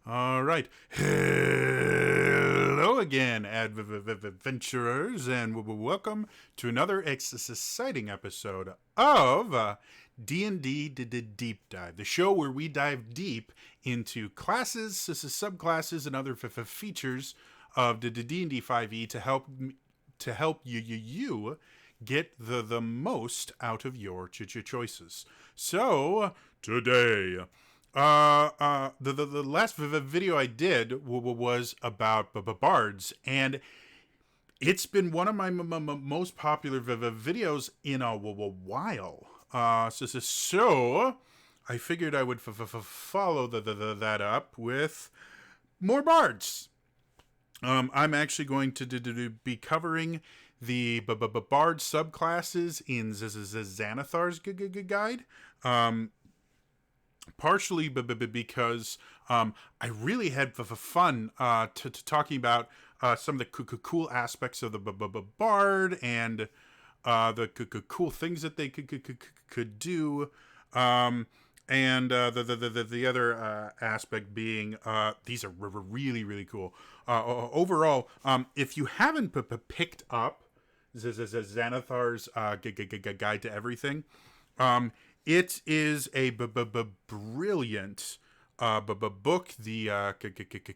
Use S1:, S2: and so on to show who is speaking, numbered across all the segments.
S1: All right. Hello again, adventurers, and welcome to another exciting episode of D&D Deep Dive, the show where we dive deep into classes, subclasses, and other features of the D&D 5e to help you get the most out of your choices. So today, the last video I did was about bards, and it's been one of my most popular videos in a while. So I figured I would follow that up with more bards. I'm actually going to be covering the bard subclasses in Xanathar's guide. Partially because I really had fun to talking about some of the cool aspects of the bard and the cool things that they could do. And the other aspect being these are really cool. Overall, if you haven't picked up Xanathar's Guide to Everything, it is a brilliant book. The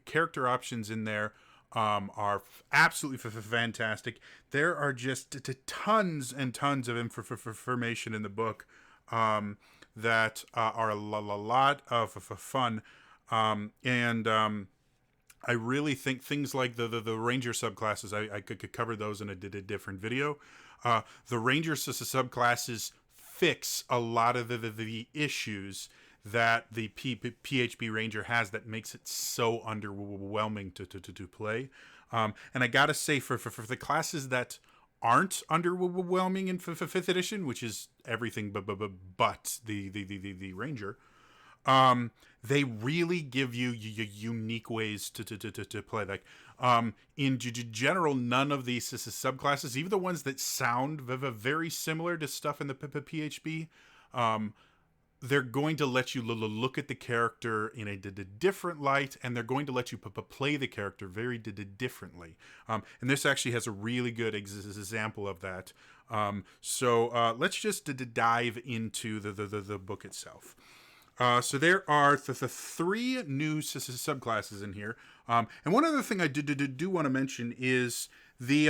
S1: character options in there are absolutely fantastic. There are just tons and tons of information in the book that are a lot of fun. And I really think things like the Ranger subclasses, I could cover those in a different video. The Ranger subclasses fix a lot of the issues that the PHB Ranger has that makes it so underwhelming to play. And I gotta say, for the classes that aren't underwhelming in 5th edition, which is everything but the Ranger, they really give you unique ways to play. Like in general, none of these subclasses, even the ones that sound very similar to stuff in the PHB, they're going to let you look at the character in a different light, and they're going to let you play the character very differently. And this actually has a really good example of that. So let's just dive into the book itself. So there are the three new subclasses in here. And one other thing I do want to mention is the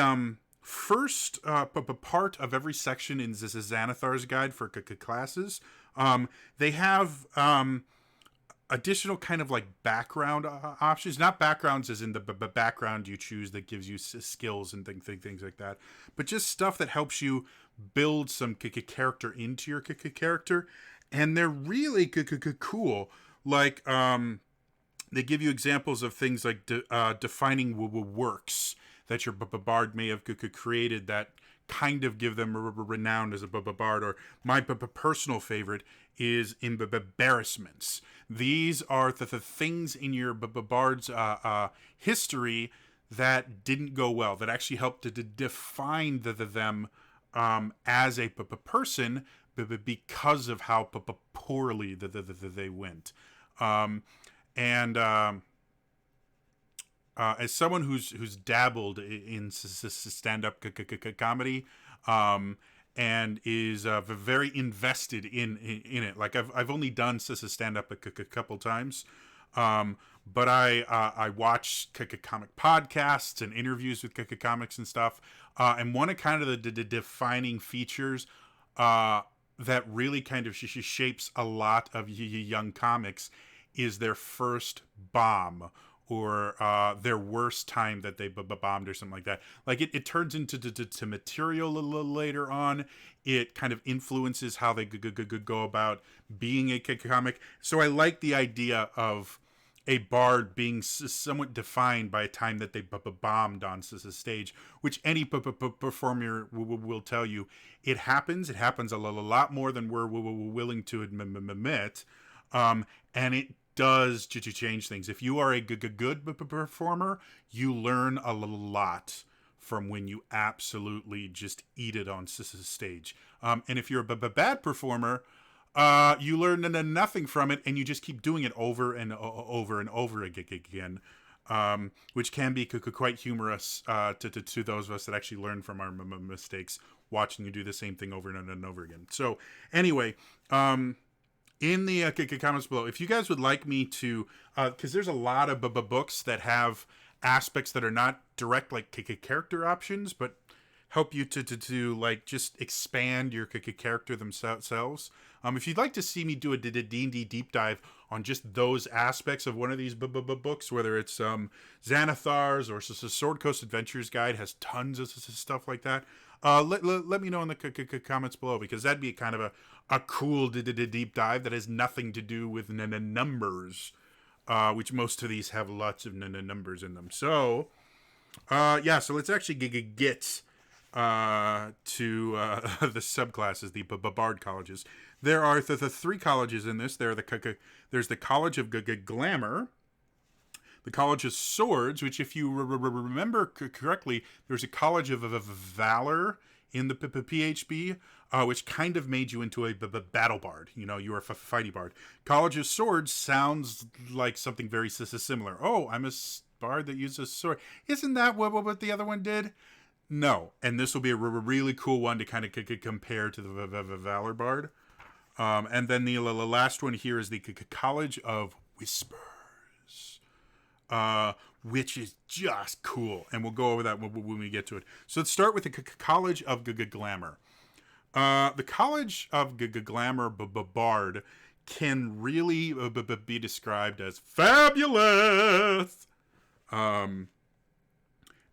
S1: first part of every section in Xanathar's guide for classes. They have additional kind of like background options, not backgrounds as in the background you choose that gives you skills and things like that, but just stuff that helps you build some character into your character. And they're really cool. Like they give you examples of things like defining works that your bard may have created that kind of give them renown as a bard. Or my personal favorite is embarrassments. These are the things in your bard's history that didn't go well, that actually helped to define them as a person, because of how poorly they went. And as someone who's dabbled in stand-up comedy, and is very invested in it. Like I've only done stand-up a couple times, but I watch comic podcasts and interviews with comics and stuff. And one of kind of the defining features that really kind of shapes a lot of young comics is their first bomb, or their worst time that they bombed or something like that. Like it turns into to material a little later on. It kind of influences how they go about being a comic. So I like the idea of a bard being somewhat defined by a time that they bombed on stage, which any performer will tell you. It happens. It happens a lot more than we're willing to admit. And it does change things. If you are a good performer, you learn a lot from when you absolutely just eat it on stage. And if you're a bad performer, you learn nothing from it, and you just keep doing it over and over and over again, which can be quite humorous to those of us that actually learn from our mistakes, watching you do the same thing over and over again. So anyway, in the comments below, if you guys would like me to, because there's a lot of books that have aspects that are not direct like character options, but help you to like just expand your character themselves. If you'd like to see me do a D&D deep dive on just those aspects of one of these books, whether it's Xanathar's or Sword Coast Adventures Guide, has tons of stuff like that. Let me know in the comments below, because that'd be kind of a cool deep dive that has nothing to do with numbers, which most of these have lots of numbers in them. So, yeah, so let's actually get to the subclasses, the Bard colleges. There are the three colleges in this. There's the College of Glamour, the College of Swords, which, if you remember correctly, there's a College of Valor in the PHB, which kind of made you into a battle bard. You know, you were a fighty bard. College of Swords sounds like something very similar. Oh, I'm a bard that uses a sword. Isn't that what the other one did? No, and this will be a really cool one to kind of compare to the Valor Bard. And then the last one here is the College of Whispers, which is just cool. And we'll go over that when we get to it. So let's start with the College of Glamour. The College of Glamour Bard can really be described as fabulous.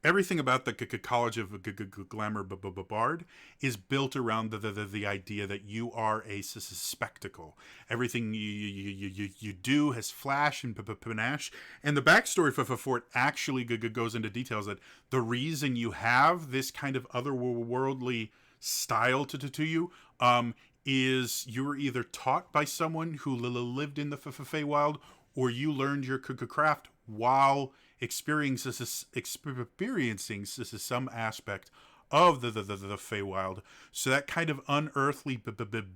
S1: Everything about the College of Glamour Bard is built around the idea that you are a spectacle. Everything you do has flash and panache. And the backstory for it actually goes into details that the reason you have this kind of otherworldly style to you is you were either taught by someone who lived in the Feywild, or you learned your craft while experiencing some aspect of the Feywild. So that kind of unearthly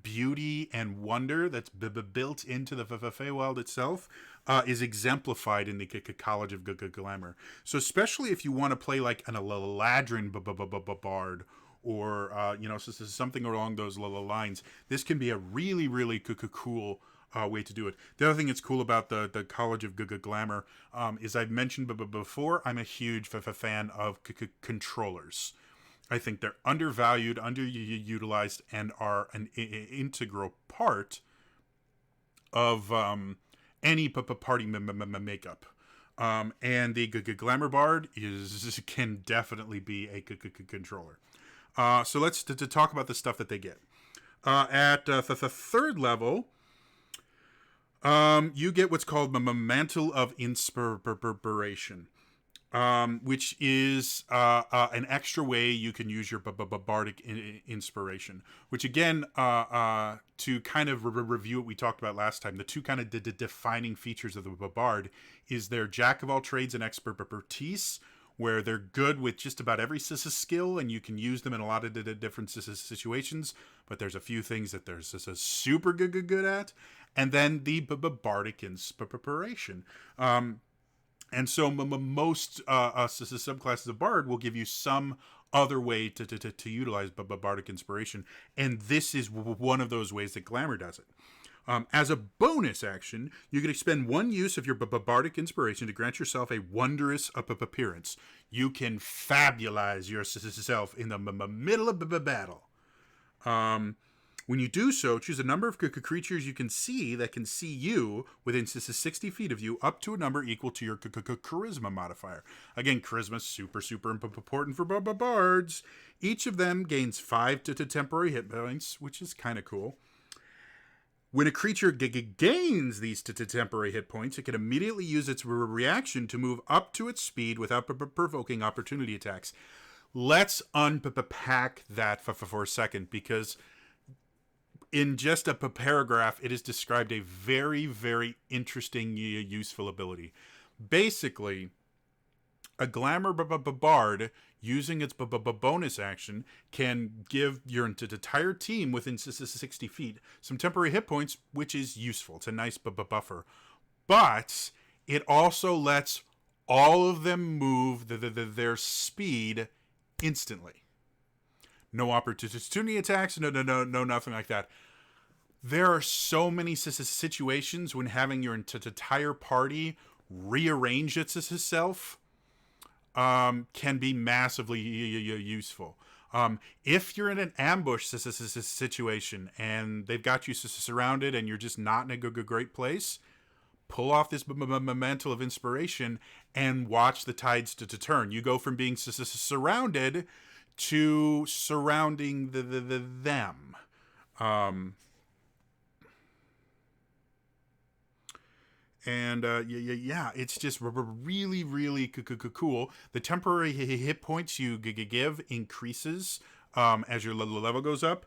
S1: beauty and wonder that's built into the Feywild itself is exemplified in the College of Glamour. So especially if you want to play like an Eladrin bard, or something along those lines, this can be a really, really cool way to do it. The other thing that's cool about the College of Glamour is, I've mentioned before, I'm a huge fan of controllers. I think they're undervalued, underutilized, and are an integral part of any party makeup. And the Glamour Bard can definitely be a controller. So let's to talk about the stuff that they get. At the third level, you get what's called the Mantle of Inspiration, which is an extra way you can use your bardic inspiration. Which, again, to kind of review what we talked about last time, the two kind of defining features of the bard is their jack of all trades and expertise, where they're good with just about every skill, and you can use them in a lot of different situations. But there's a few things that they're super good at. And then the bardic inspiration. And so most subclasses of bard will give you some other way to utilize bardic inspiration. And this is one of those ways that Glamour does it. As a bonus action, you can expend one use of your bardic inspiration to grant yourself a wondrous appearance. You can fabulize yourself in the middle of battle. When you do so, choose a number of creatures you can see that can see you within 60 feet of you, up to a number equal to your charisma modifier. Again, charisma is super important for bards. Each of them gains 5 to temporary hit points, which is kind of cool. When a creature gains these temporary hit points, it can immediately use its reaction to move up to its speed without provoking opportunity attacks. Let's unpack that for a second, because in just a paragraph, it is described a very, very interesting, useful ability. Basically, A glamour bard using its bonus action can give your entire team within 60 feet some temporary hit points, which is useful. It's a nice buffer. But it also lets all of them move their speed instantly. No opportunity attacks, no, nothing like that. There are so many situations when having your entire party rearrange itself can be massively useful. If you're in an ambush situation and they've got you surrounded and you're just not in a great place, pull off this mantle of inspiration and watch the tides to turn. You go from being surrounded to surrounding them. And it's just really, really cool. The temporary hit points you give increases as your level goes up.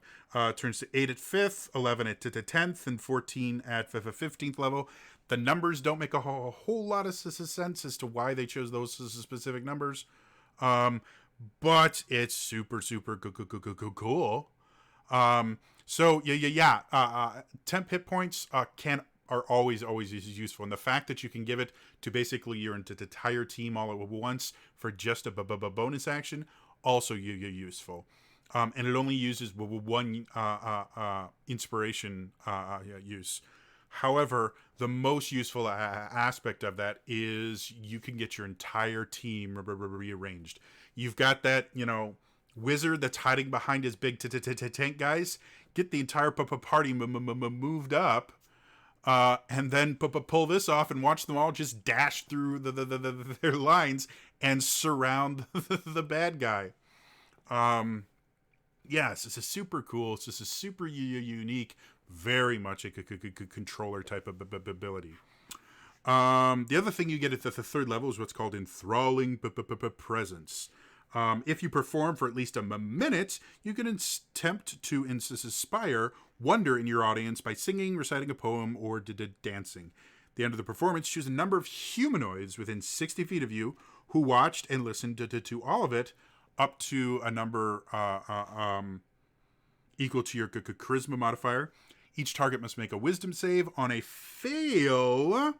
S1: Turns to 8 at 5th, 11 at 10th, and 14 at 15th level. The numbers don't make a whole lot of sense as to why they chose those specific numbers. But it's super, super cool. Temp hit points are always useful, and the fact that you can give it to basically your entire team all at once for just a bonus action also useful. And it only uses one inspiration use. However, the most useful aspect of that is you can get your entire team rearranged. You've got that, wizard that's hiding behind his big tank guys. Get the entire party moved up, and then pull this off and watch them all just dash through their lines and surround the bad guy. Yes, this is super cool. It's just a super unique, very much a controller type of ability. The other thing you get at the third level is what's called enthralling presence. If you perform for at least a minute, you can attempt to inspire wonder in your audience by singing, reciting a poem, or dancing. At the end of the performance, choose a number of humanoids within 60 feet of you who watched and listened to all of it, up to a number equal to your charisma modifier. Each target must make a wisdom save. On a fail,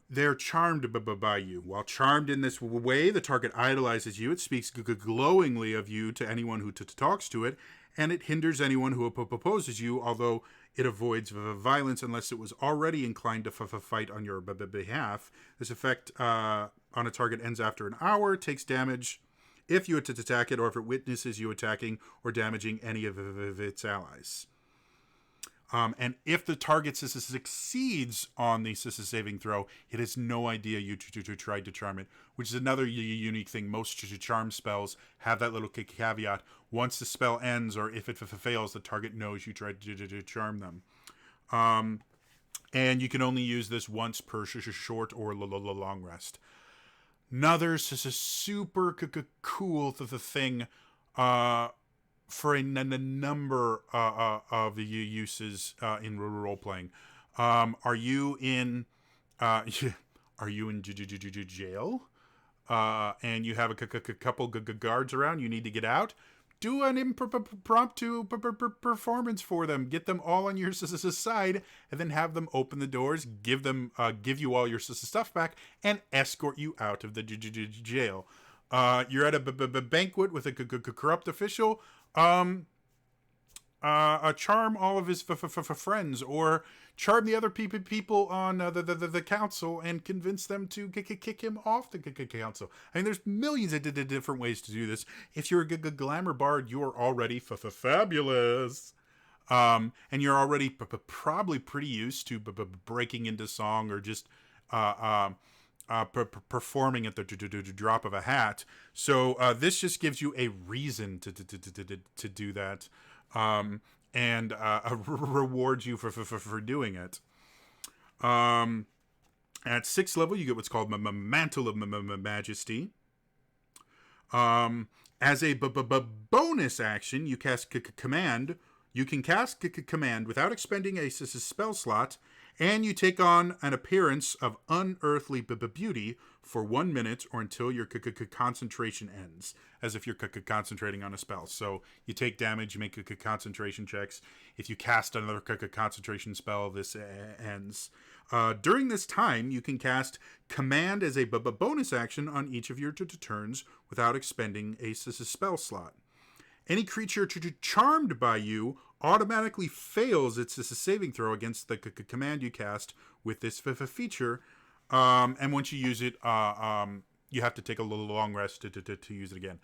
S1: they're charmed by you. While charmed in this way, the target idolizes you. It speaks glowingly of you to anyone who talks to it, and it hinders anyone who opposes you, although it avoids violence unless it was already inclined to fight on your behalf. This effect on a target ends after an hour, takes damage if you attack it, or if it witnesses you attacking or damaging any of its allies. And if the target succeeds on the saving throw, it has no idea you tried to charm it, which is another unique thing. Most charm spells have that little caveat. Once the spell ends, or if it fails, the target knows you tried to charm them. And you can only use this once per short or long rest. Another super cool thing for a number of the uses in role playing. Are you in jail? And you have a couple guards around. You need to get out. Do an impromptu performance for them. Get them all on your side, and then have them open the doors, give you all your stuff back, and escort you out of the jail. You're at a banquet with a corrupt official. Charm all of his friends, or charm the other people on the council and convince them to kick him off the council. I mean, there's millions of different ways to do this. If you're a glamour bard, you're already fabulous. And you're already probably pretty used to breaking into song or just performing at the drop of a hat. So this just gives you a reason to do that, and rewards you for doing it. At 6th level, you get what's called Mantle of Majesty. As a bonus action, you cast command. You can cast command without expending a spell slot, And you take on an appearance of unearthly beauty for 1 minute or until your concentration ends, as if you're concentrating on a spell. So you take damage, you make concentration checks. If you cast another concentration spell, this ends. During this time, you can cast Command as a bonus action on each of your turns without expending a spell slot. Any creature charmed by you automatically fails its saving throw against the command you cast with this feature. And once you use it, you have to take a little long rest to use it again.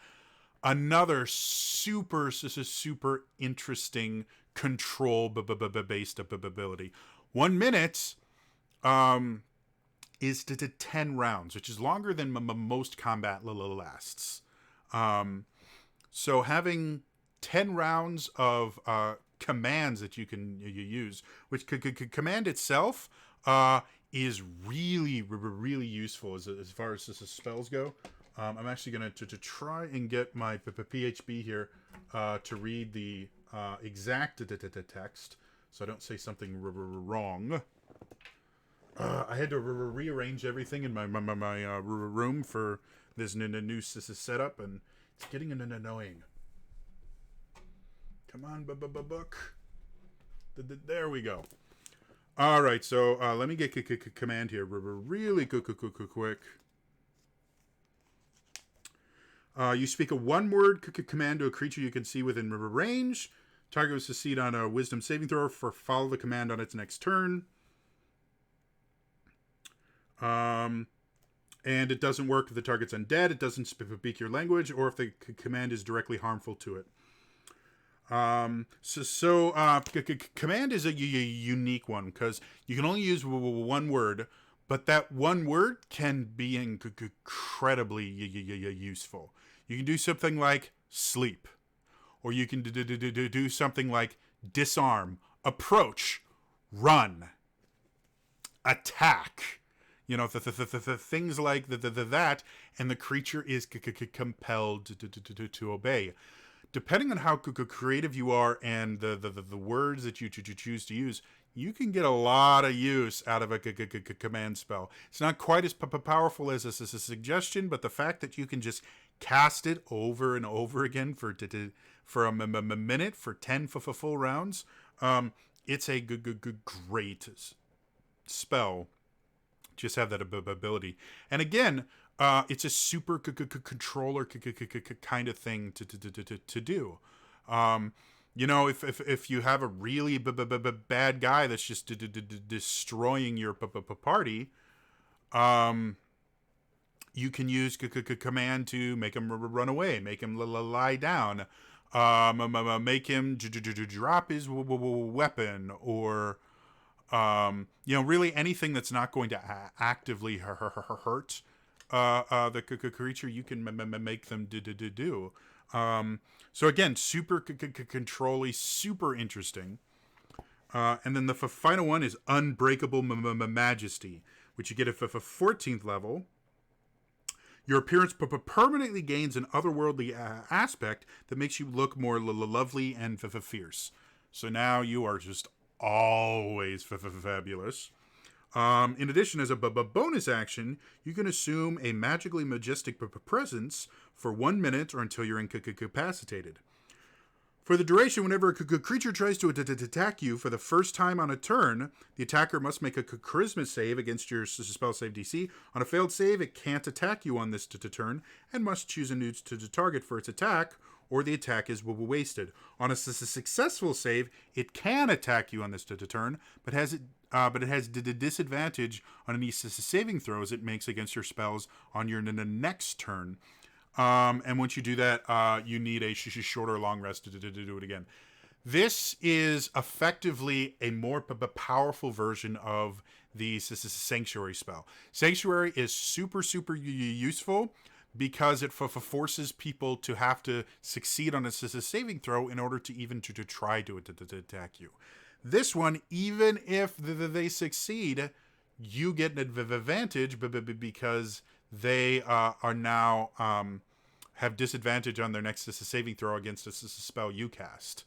S1: Another super interesting control based ability. 1 minute is to 10 rounds, which is longer than most combat lasts. So having 10 rounds of commands that you can use, which command itself is really useful as far as spells go. I'm actually going to try and get my PHB here to read the exact text, so I don't say something wrong. I had to rearrange everything in my room for this new setup, and it's getting annoying. Come on, book. There we go. All right, so let me get command here really quick. You speak a one-word command to a creature you can see within range. Target will succeed on a Wisdom saving throw for follow the command on its next turn. And it doesn't work if the target's undead, it doesn't speak your language, or if the command is directly harmful to it. Command is a unique one because you can only use one word, but that one word can be incredibly useful. You can do something like sleep, or you can do something like disarm, approach, run, attack. You know, the things like that, and the creature is compelled to obey. Depending on how creative you are and the words that you choose to use, you can get a lot of use out of a command spell. It's not quite as powerful as a suggestion, but the fact that you can just cast it over and over again for a minute, for 10 full rounds, it's a great spell. Just have that ability. And again, it's a super controller kind of thing to do. You know, if you have a really bad guy that's just destroying your party, you can use command to make him run away, make him lie down, make him drop his weapon, or you know, really anything that's not going to actively hurt the creature, you can make them do. So again, super control-y, super interesting. And then the final one is Unbreakable Majesty, which you get at 14th level. Your appearance permanently gains an otherworldly aspect that makes you look more lovely and fierce. So now you are just always fabulous. In addition, as a bonus action, you can assume a magically majestic presence for 1 minute or until you're incapacitated. For the duration, whenever a creature tries to attack you for the first time on a turn, the attacker must make a charisma save against your spell save DC. On a failed save, it can't attack you on this turn and must choose a new target for its attack, or the attack is wasted. On a successful save, it can attack you on this turn, but it has disadvantage on any saving throws it makes against your spells on your next turn. And once you do that, you need a short or long rest to do it again. This is effectively a more powerful version of the Sanctuary spell. Sanctuary is super useful because it forces people to have to succeed on a saving throw in order to even to try to attack you. This one, even if they succeed, you get an advantage because they are now have disadvantage on their next saving throw against a spell you cast.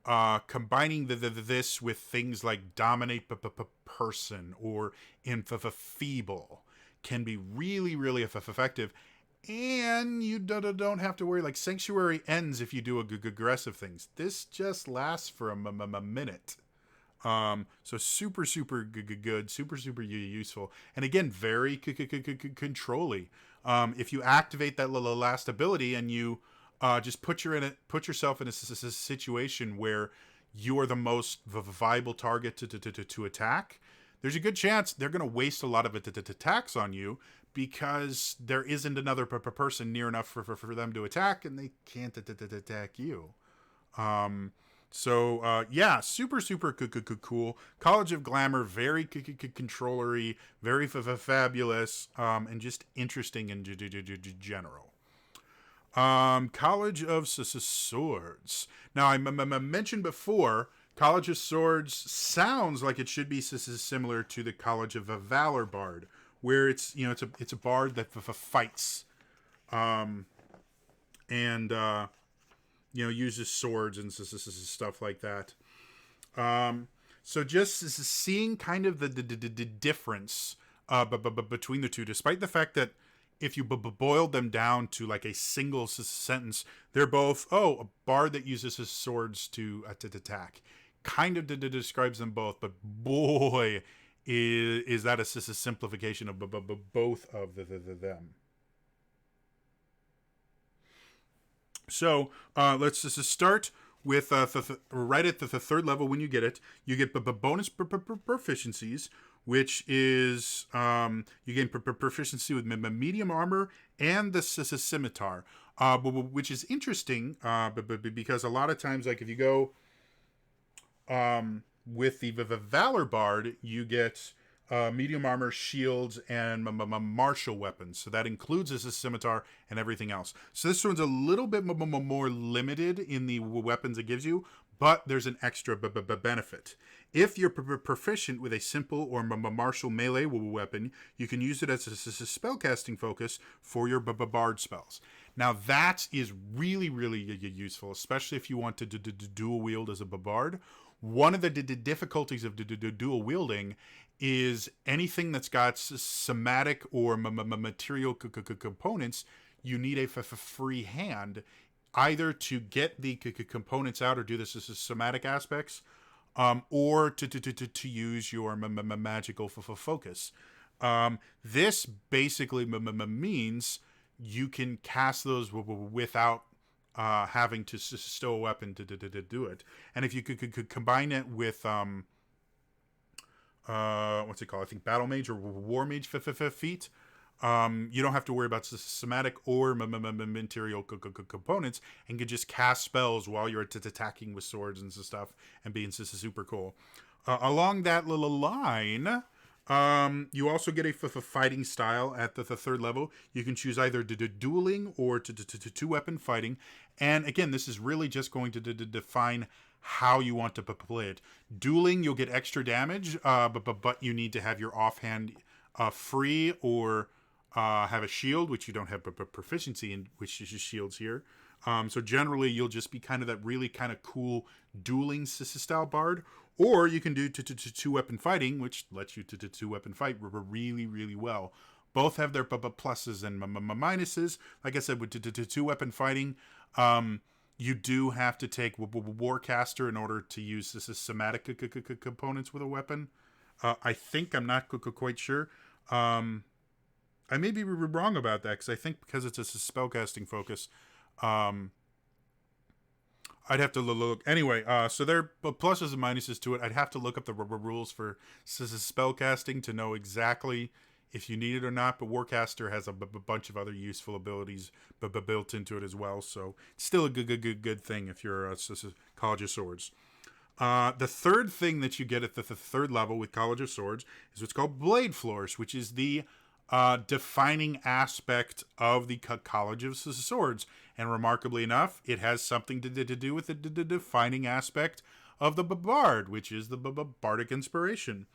S1: combining this with things like dominate person or enfeeble can be really, really effective. And you don't have to worry. Like, Sanctuary ends if you do aggressive things. This just lasts for a minute. So super, super good, super, super useful. And again, very controlly. If you activate that little last ability and you just put yourself in a situation where you are the most viable target to attack, there's a good chance they're going to waste a lot of attacks on you because there isn't another person near enough for them to attack, and they can't attack you. Yeah, super, super cool. College of Glamour, very controllery, very fabulous, and just interesting in general. College of Swords. Now, I mentioned before, College of Swords sounds like it should be similar to the College of Valor Bard, where it's a bard that fights, and uses swords and stuff like that. So just seeing kind of the difference between the two, despite the fact that if you boiled them down to like a single sentence, they're both, a bard that uses his swords to attack. Kind of describes them both, but boy, is that a simplification of both of them. So let's just start with right at the third level. When you get it, you get bonus proficiencies, which is you gain proficiency with medium armor and the scimitar, which is interesting because a lot of times, like if you go with the Valor Bard, you get medium armor, shields, and martial weapons. So that includes a scimitar and everything else. So this one's a little bit more limited in the weapons it gives you, but there's an extra benefit. If you're proficient with a simple or martial melee weapon, you can use it as a spellcasting focus for your bard spells. Now that is really, really useful, especially if you want to dual wield as a bard. One of the difficulties of dual wielding is anything that's got somatic or material components, you need a free hand, either to get the components out or do this as somatic aspects, or to use your magical focus. This basically means you can cast those without having to stow a weapon to do it. And if you could combine it with what's it called? I think Battle Mage or War Mage feat. You don't have to worry about somatic or material components, and can just cast spells while you're attacking with swords and stuff, and being super cool. Along that little line, you also get a fighting style at the third level. You can choose either dueling or two-weapon fighting. And again, this is really just going to define how you want to play it. Dueling, you'll get extra damage, but you need to have your offhand free or have a shield, which you don't have proficiency in, which is shields here. So generally, you'll just be kind of that really kind of cool dueling style bard. Or you can do two-weapon fighting, which lets you two-weapon fight really, really well. Both have their pluses and minuses. Like I said, with two-weapon fighting, you do have to take Warcaster in order to use this as somatic components with a weapon. I think, I'm not quite sure. I may be wrong about that, because I think because it's a spellcasting focus, I'd have to look. Anyway, so there are pluses and minuses to it. I'd have to look up the rules for spellcasting to know exactly if you need it or not. But Warcaster has a bunch of other useful abilities built into it as well. So it's still a good thing if you're a College of Swords. The third thing that you get at the third level with College of Swords is what's called Blade Flourish, which is the defining aspect of the College of Swords. And remarkably enough, it has something to do with the defining aspect of the Bard, which is the Bardic Inspiration.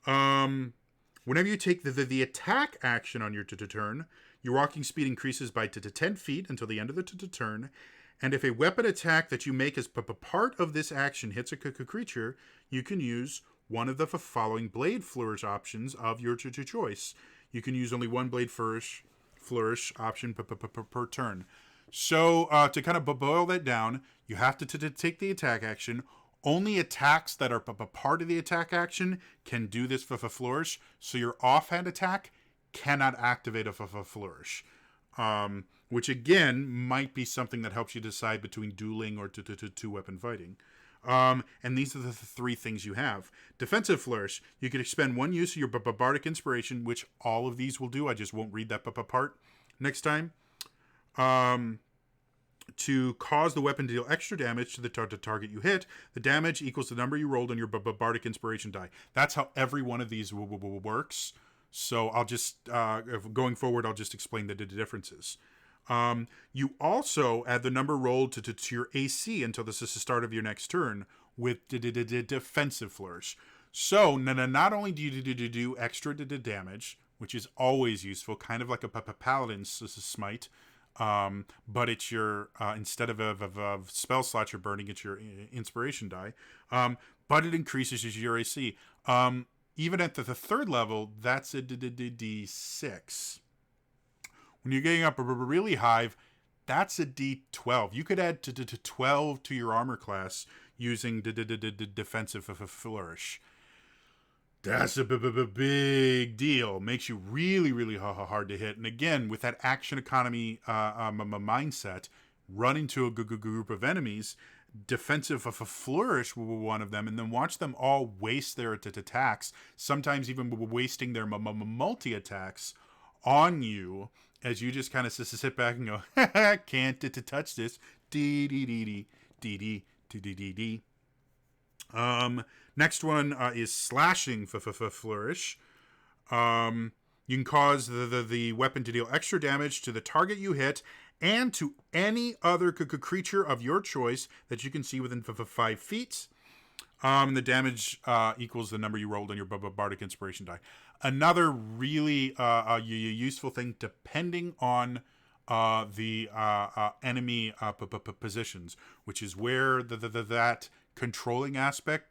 S1: Whenever you take the attack action on your turn, your walking speed increases by 10 feet until the end of the turn. And if a weapon attack that you make as part of this action hits a creature, you can use one of the following blade flourish options of your choice. You can use only one blade flourish option per turn. So to kind of boil that down, you have to take the attack action. Only attacks that are part of the attack action can do this flourish. So your offhand attack cannot activate a flourish. Which again might be something that helps you decide between dueling or two-weapon fighting. And these are the three things you have. Defensive flourish. You can expend one use of your bardic inspiration, which all of these will do. I just won't read that part next time. To cause the weapon to deal extra damage to the target you hit. The damage equals the number you rolled on your bardic inspiration die. That's how every one of these works. So I'll just, going forward, I'll just explain the differences. You also add the number rolled to your AC until this is the start of your next turn with defensive flourish. So not only do you do extra damage, which is always useful, kind of like a paladin's smite, but it's your instead of a spell slot you're burning, it's your inspiration die. But it increases your AC. Even at the third level, that's a D6. When you're getting up really high, that's a D12. You could add to 12 to your armor class using defensive flourish. That's a big deal. Makes you really, really hard to hit. And again, with that action economy mindset, run into a group of enemies, defensive flourish one of them, and then watch them all waste their attacks, sometimes even wasting their multi-attacks on you, as you just kind of sit back and go, can't touch this. D. Next one is slashing flourish. You can cause the weapon to deal extra damage to the target you hit and to any other creature of your choice that you can see within 5 feet. The damage equals the number you rolled on your bardic inspiration die. Another really useful thing, depending on the enemy positions, which is where that controlling aspect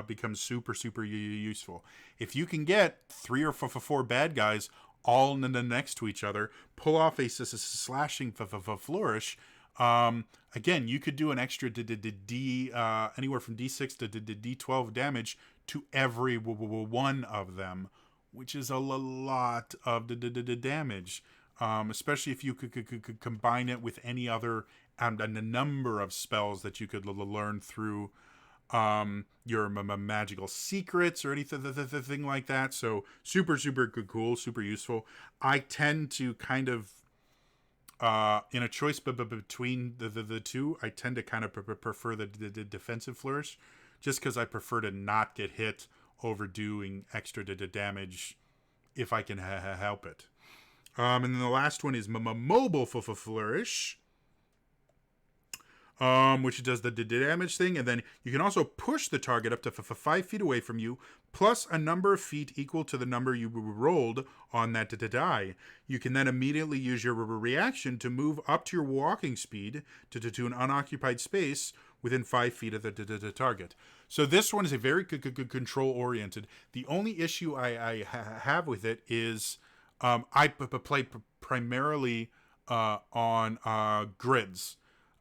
S1: becomes super useful. If you can get 3 or 4 bad guys all next to each other, pull off a slashing flourish. Again, you could do an extra anywhere from D6 to D12 damage to every one of them, which is a lot of damage. Especially if you could combine it with any other and a number of spells that you could learn through your magical secrets or anything like that. So super cool, super useful. I tend to kind of in a choice between the two, I tend to kind of prefer the defensive flourish, just because I prefer to not get hit overdoing extra damage if I can help it. And then the last one is mobile flourish, which does the damage thing, and then you can also push the target up to 5 feet away from you, plus a number of feet equal to the number you rolled on that die. You can then immediately use your reaction to move up to your walking speed to an unoccupied space within 5 feet of the target. So this one is a very control-oriented. The only issue I have with it is I play primarily on grids.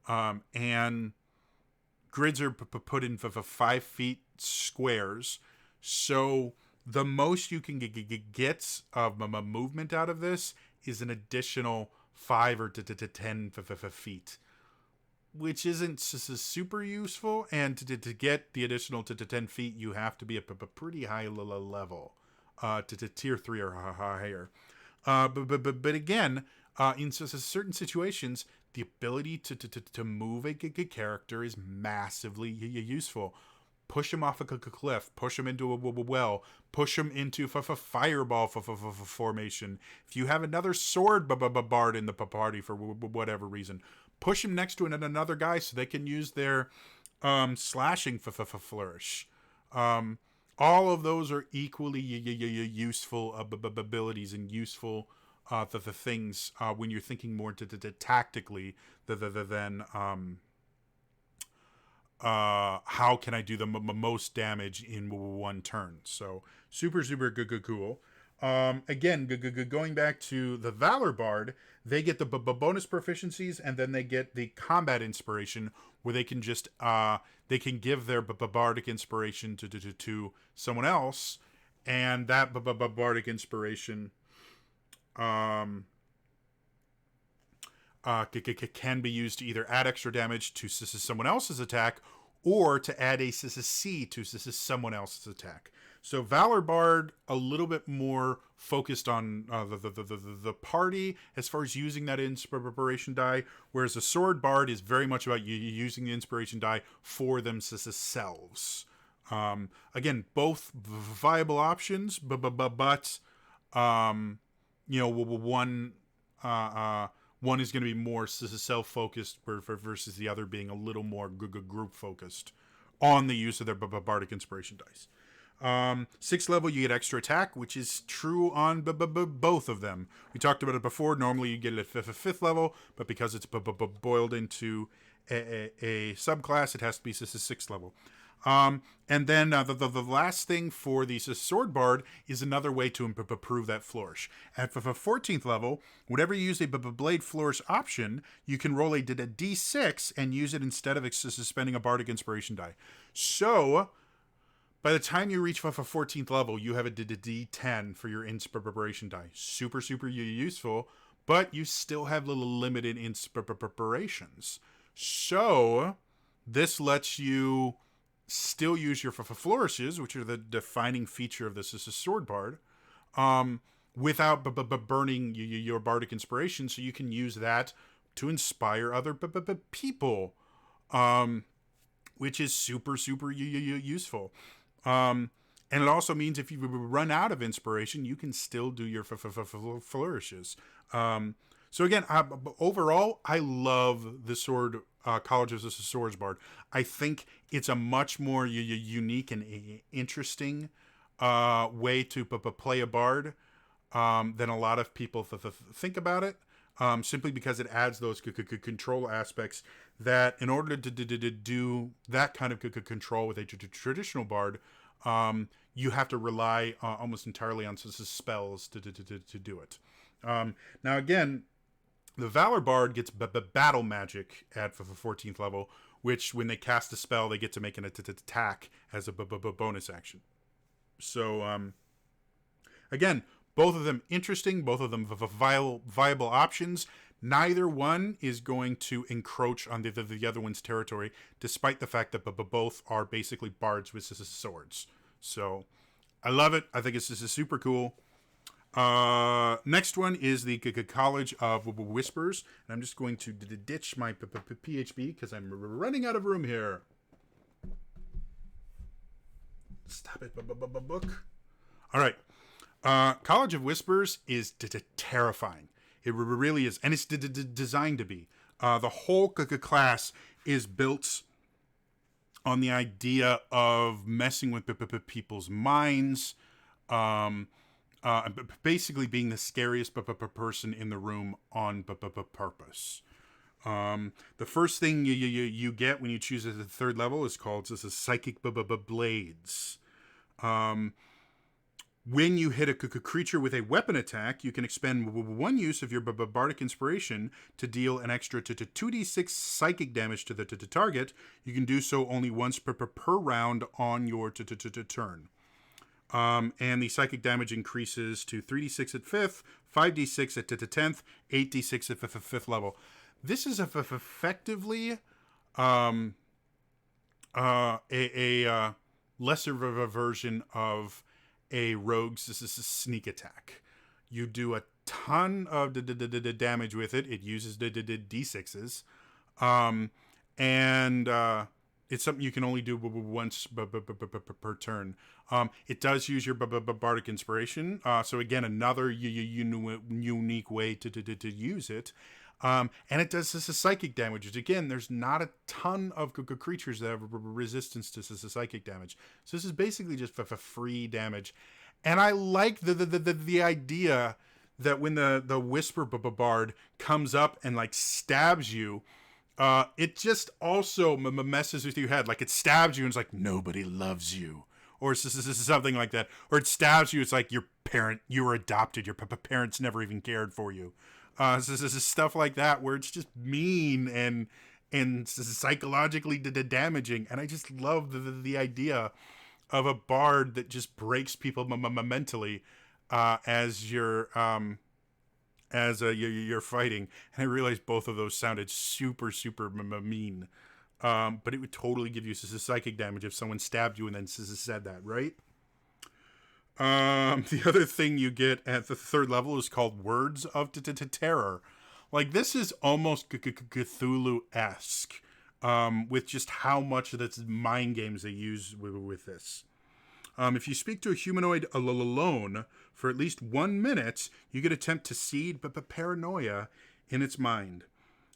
S1: And grids are put in for 5 feet squares. So the most you can get of movement out of this is an additional 5 or to 10 feet, which isn't super useful. And to get the additional to 10 feet, you have to be at a pretty high level, to tier 3 or higher. But again, in certain situations, the ability to move a character is massively useful. Push him off a cliff, push him into a well, push him into fireball formation. If you have another sword bard in the party for whatever reason, push him next to another guy so they can use their slashing flourish. All of those are equally useful abilities and useful the things when you're thinking more tactically than how can I do the most damage in one turn. So super good cool. Again, going back to the Valor Bard, they get the bonus proficiencies, and then they get the combat inspiration, where they can just they can give their bardic inspiration to someone else, and that bardic inspiration can be used to either add extra damage to someone else's attack, or to add a C to someone else's attack. So Valor Bard a little bit more focused on the party as far as using that inspiration die, whereas the Sword Bard is very much about using the inspiration die for themselves. Again, both viable options, but one is going to be more self-focused versus the other being a little more group-focused on the use of their bardic inspiration dice. 6th level, you get extra attack, which is true on both of them. We talked about it before. Normally, you get it at 5th level, but because it's boiled into a subclass, it has to be 6th level. And then the last thing for the Sword Bard is another way to improve that flourish. At the 14th level, whenever you use a Blade Flourish option, you can roll a D6 and use it instead of spending a Bardic Inspiration die. So, by the time you reach the 14th level, you have a D10 for your inspiration die. Super useful, but you still have little limited inspirations. So, this lets you still use your flourishes, which are the defining feature of this as a Sword Bard, without burning your bardic inspiration, so you can use that to inspire other people, which is super useful. And it also means if you run out of inspiration, you can still do your flourishes. So again, overall, I love the Sword College of the Swords Bard. I think it's a much more unique and interesting way to play a bard than a lot of people think about it. Simply because it adds those control aspects that, in order to do that kind of control with a traditional bard, you have to rely almost entirely on spells to do it. Now again, the Valor Bard gets battle magic at the 14th level, which when they cast a spell, they get to make an attack as a bonus action. So, again, both of them interesting, both of them viable options. Neither one is going to encroach on the other one's territory, despite the fact that both are basically bards with swords. So, I love it. I think this is super cool. Next one is the College of Whispers, and I'm just going to ditch my PHP because I'm running out of room here. Stop it, book. All right. College of Whispers is terrifying. It really is, and it's designed to be. The whole class is built on the idea of messing with people's minds, basically being the scariest person in the room on purpose. The first thing you get when you choose at the 3rd level is called Psychic Blades. When you hit a creature with a weapon attack, you can expend one use of your bardic inspiration to deal an extra 2d6 psychic damage to the target. You can do so only once per round on your turn. And the psychic damage increases to 3d6 at 5th, 5d6 at 10th, 8d6 at 5th level. This is effectively a lesser version of a rogue's sneak attack. You do a ton of damage with it. It uses d6s. And it's something you can only do once per turn. It does use your bardic inspiration. So again, another unique way to use it. And it does psychic damage, which again, there's not a ton of creatures that have resistance to psychic damage. So this is basically just for free damage. And I like the idea that when the whisper bard comes up and like stabs you, it just also messes with your head. Like it stabs you and it's like nobody loves you, or something like that. Or it stabs you. It's like you were adopted. Your parents never even cared for you. Stuff like that where it's just mean and psychologically damaging. And I just love the idea of a bard that just breaks people mentally as you're fighting. And I realized both of those sounded super mean. But it would totally give you psychic damage if someone stabbed you and then said that, right? The other thing you get at the third level is called Words of Terror. Like, this is almost Cthulhu-esque, with just how much of the mind games they use with this. If you speak to a humanoid alone for at least 1 minute, you get attempt to seed paranoia in its mind.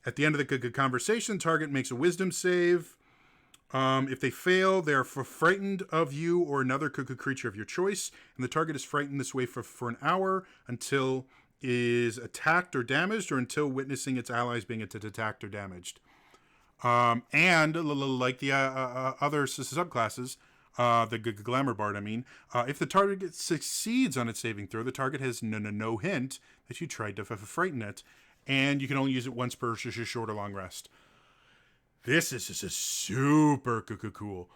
S1: At the end of the conversation, target makes a wisdom save. If they fail, they are frightened of you or another creature of your choice, and the target is frightened this way for an hour until is attacked or damaged, or until witnessing its allies being attacked or damaged. And like the other subclasses, the Glamour Bard, if the target succeeds on its saving throw, the target has no hint that you tried to frighten it, and you can only use it once per short or long rest. This is just a super cool,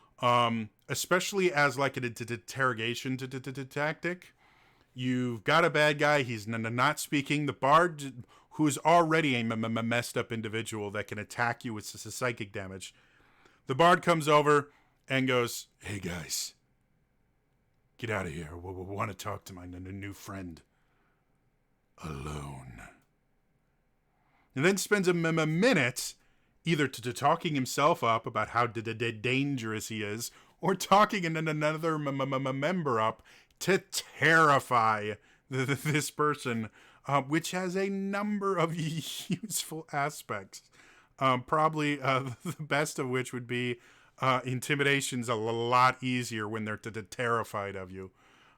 S1: especially as like an interrogation tactic. You've got a bad guy, he's not speaking. The bard, who's already a messed up individual that can attack you with psychic damage, the bard comes over and goes, "Hey guys, get out of here. We want to talk to my new friend alone." And then spends a minute either to talking himself up about how dangerous he is, or talking another member up to terrify this person, which has a number of useful aspects. Probably the best of which would be intimidation's a lot easier when they're terrified of you.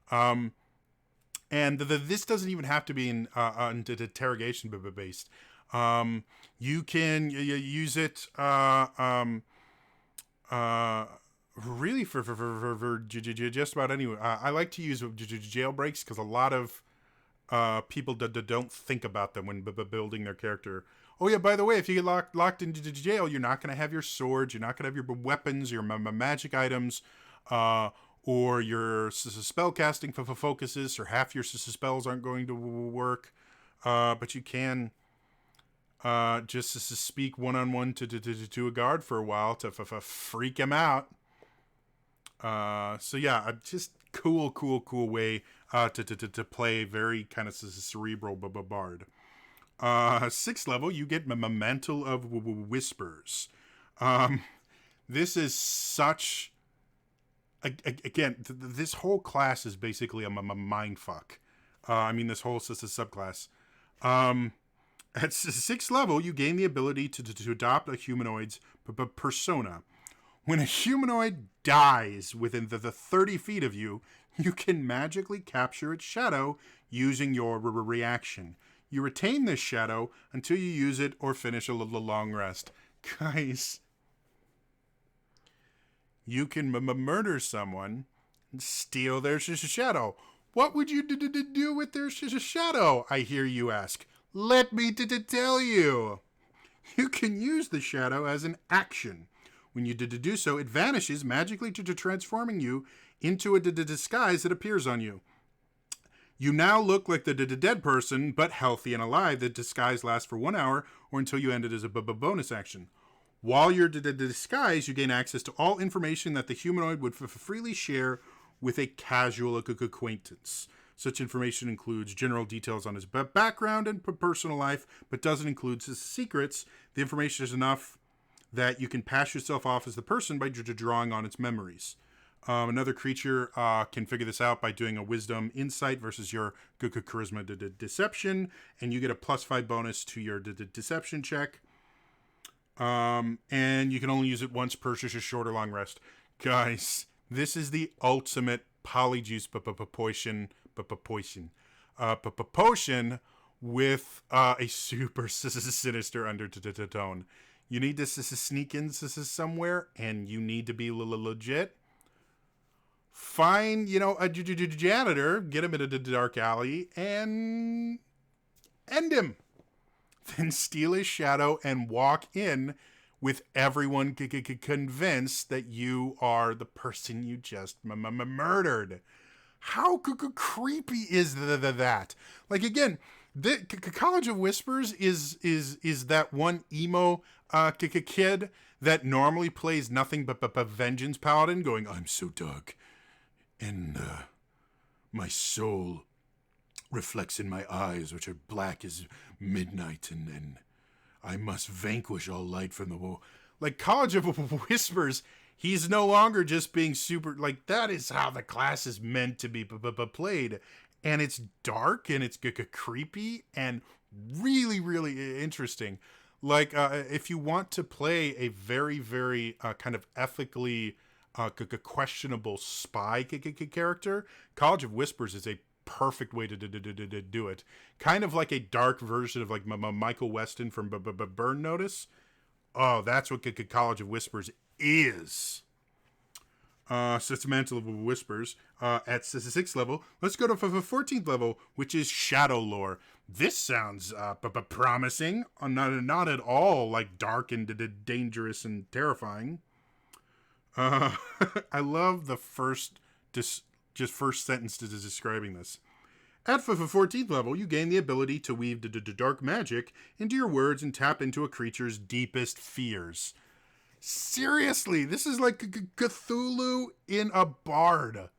S1: And this doesn't even have to be in interrogation based. You can use it really for just about anywhere. I like to use jailbreaks because a lot of people don't think about them when building their character. Oh yeah, by the way, if you get locked into jail, you're not going to have your swords, you're not going to have your weapons, your magic items, or your spell casting focuses, or half your spells aren't going to work. But you can just to speak one-on-one to a guard for a while to freak him out. So yeah, just cool way to play very kind of cerebral bard. 6th level, you get Mantle of Whispers. This is such again, this whole class is basically a mind fuck. This whole subclass. At 6th level, you gain the ability to adopt a humanoid's persona. When a humanoid dies within the 30 feet of you, you can magically capture its shadow using your reaction. You retain this shadow until you use it or finish a long rest. Guys, you can murder someone and steal their shadow. What would you do with their shadow, I hear you ask? Let me tell you. You can use the shadow as an action. When you do so, it vanishes magically to transforming you into a disguise that appears on you. You now look like the dead person, but healthy and alive. The disguise lasts for 1 hour or until you end it as a bonus action. While you're disguised, you gain access to all information that the humanoid would freely share with a casual acquaintance. Such information includes general details on his background and personal life, but doesn't include his secrets. The information is enough that you can pass yourself off as the person by drawing on its memories. Another creature can figure this out by doing a wisdom insight versus your charisma deception, and you get a +5 bonus to your deception check. And you can only use it once per short or long rest. Guys, this is the ultimate polyjuice poison. potion with a super sinister undertone. You need to sneak in somewhere, and you need to be legit. Find, a janitor, get him into the dark alley, and end him. Then steal his shadow and walk in with everyone convinced that you are the person you just murdered. How creepy is that? Like, again, the College of Whispers is that one emo kid that normally plays nothing but Vengeance Paladin, going, I'm so dark, and my soul reflects in my eyes, which are black as midnight, and I must vanquish all light from the wall. Like, College of Whispers, he's no longer just being super, like, that is how the class is meant to be played. And it's dark, and it's creepy, and really, really interesting. Like, if you want to play a very, very kind of ethically questionable spy character, College of Whispers is a perfect way to do it. Kind of like a dark version of like Michael Weston from Burn Notice. Oh, that's what College of Whispers is. So it's Mantle of Whispers at 6th level. Let's go to 14th level, which is Shadow Lore. This sounds promising. Not at all like dark and dangerous and terrifying. I love the first sentence to describing this. At 14th level, you gain the ability to weave dark magic into your words and tap into a creature's deepest fears. Seriously, this is like Cthulhu in a bard.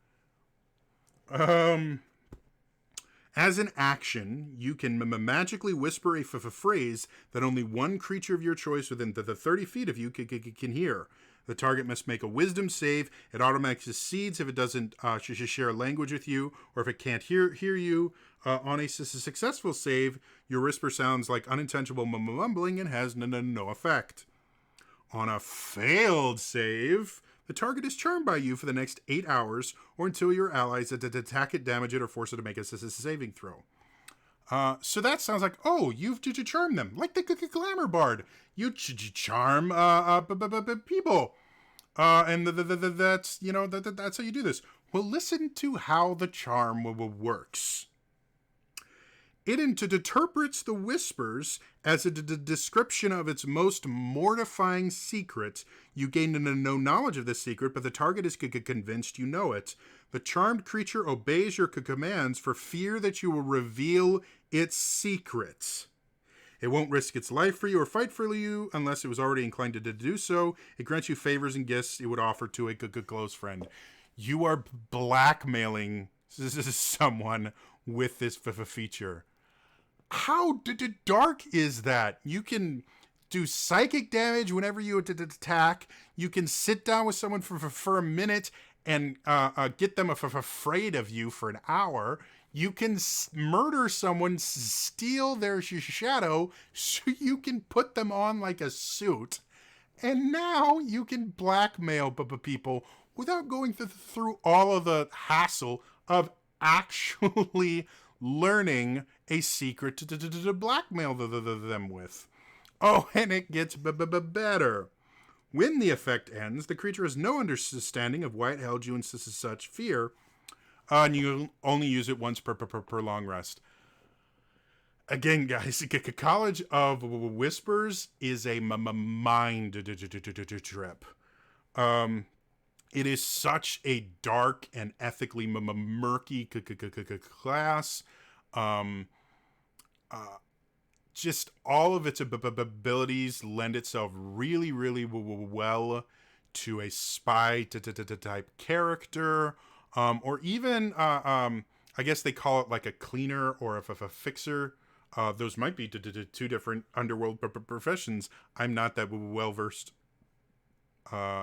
S1: As an action, you can magically whisper a phrase that only one creature of your choice within the 30 feet of you can hear. The target must make a wisdom save. It automatically succeeds if it doesn't share a language with you, or if it can't hear you. On a successful save, your whisper sounds like unintentional mumbling and has no effect. On a failed save, the target is charmed by you for the next 8 hours, or until your allies attack it, damage it, or force it to make a saving throw. So that sounds like, oh, you've charmed them. Like the Glamour Bard. You charm people. And that's, that's how you do this. Well, listen to how the charm works. It interprets the whispers as a description of its most mortifying secret. You gain no knowledge of this secret, but the target is convinced you know it. The charmed creature obeys your commands for fear that you will reveal its secret. It won't risk its life for you or fight for you unless it was already inclined to do so. It grants you favors and gifts it would offer to a close friend. You are blackmailing someone with this feature. How dark is that? You can do psychic damage whenever you attack. You can sit down with someone for a minute and get them afraid of you for an hour. You can murder someone, steal their shadow, so you can put them on like a suit. And now you can blackmail people without going through all of the hassle of actually learning a secret to blackmail them with. Oh, and it gets better. When the effect ends, the creature has no understanding of why it held you in such fear, and you only use it once per long rest. Again, guys, College of Whispers is a mind trip. It is such a dark and ethically murky class. Just all of its abilities lend itself really, really well to a spy type character, or even I guess they call it like a cleaner or a fixer. Those might be two different underworld professions. I'm not that well versed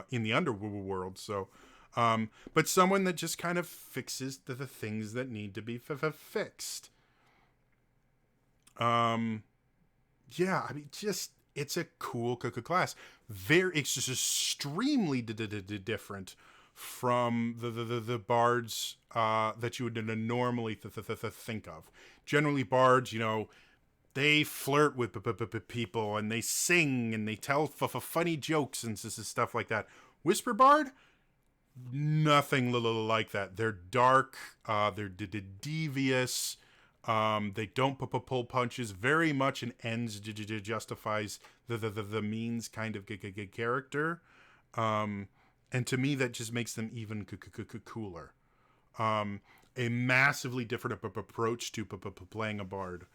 S1: in the underworld, so but someone that just kind of fixes the things that need to be fixed. Yeah, I mean, just it's a cool class. It's just extremely different from the bards that you would normally think of. Generally, bards, they flirt with people and they sing and they tell funny jokes and stuff like that. Whisper bard, nothing like that. They're dark. They're devious. They don't pull punches. Very much an ends justifies the means kind of character. And to me, that just makes them even cooler. A massively different approach to playing a bard.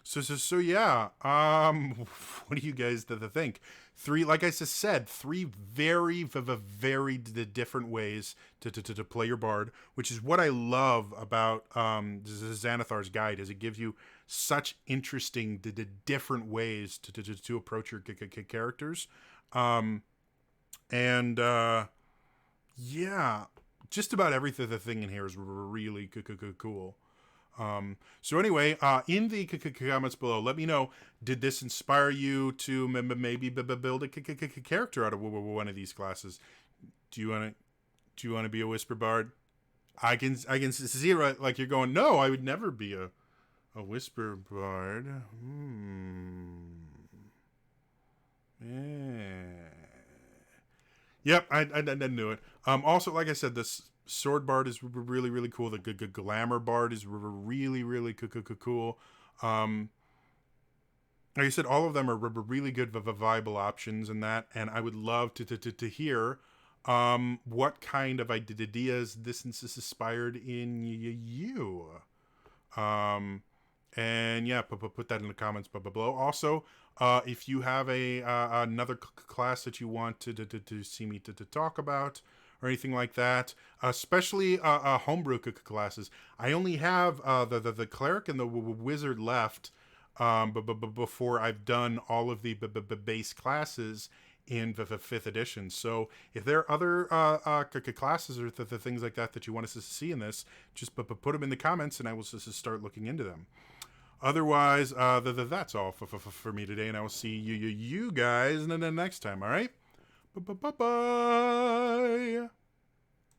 S1: So yeah. What do you guys think? Three, like I just said, three very different ways to play your bard, which is what I love about Xanathar's guide, is it gives you such interesting different ways to approach your characters. And yeah, just about everything the thing in here is really cool. So anyway, in the comments below, let me know, did this inspire you to maybe build a character out of one of these classes? Do you want to be a Whisper Bard? I can see it, like you're going, no, I would never be a Whisper Bard. Yeah. Yep, I knew it. Also, like I said, this Sword Bard is really cool. The Glamour Bard is really cool. Like I said, all of them are really good viable options in that, and I would love to hear what kind of ideas this inspired in you. And yeah, put that in the comments below. Also, if you have another class that you want to see me to talk about or anything like that, especially homebrew classes, I only have the cleric and the wizard left, but before I've done all of the base classes in the 5th edition. So if there are other classes or the things like that you want us to see in this, just put them in the comments and I will just start looking into them. Otherwise, that's all for me today, and I will see you guys next time, all right? Bye-bye.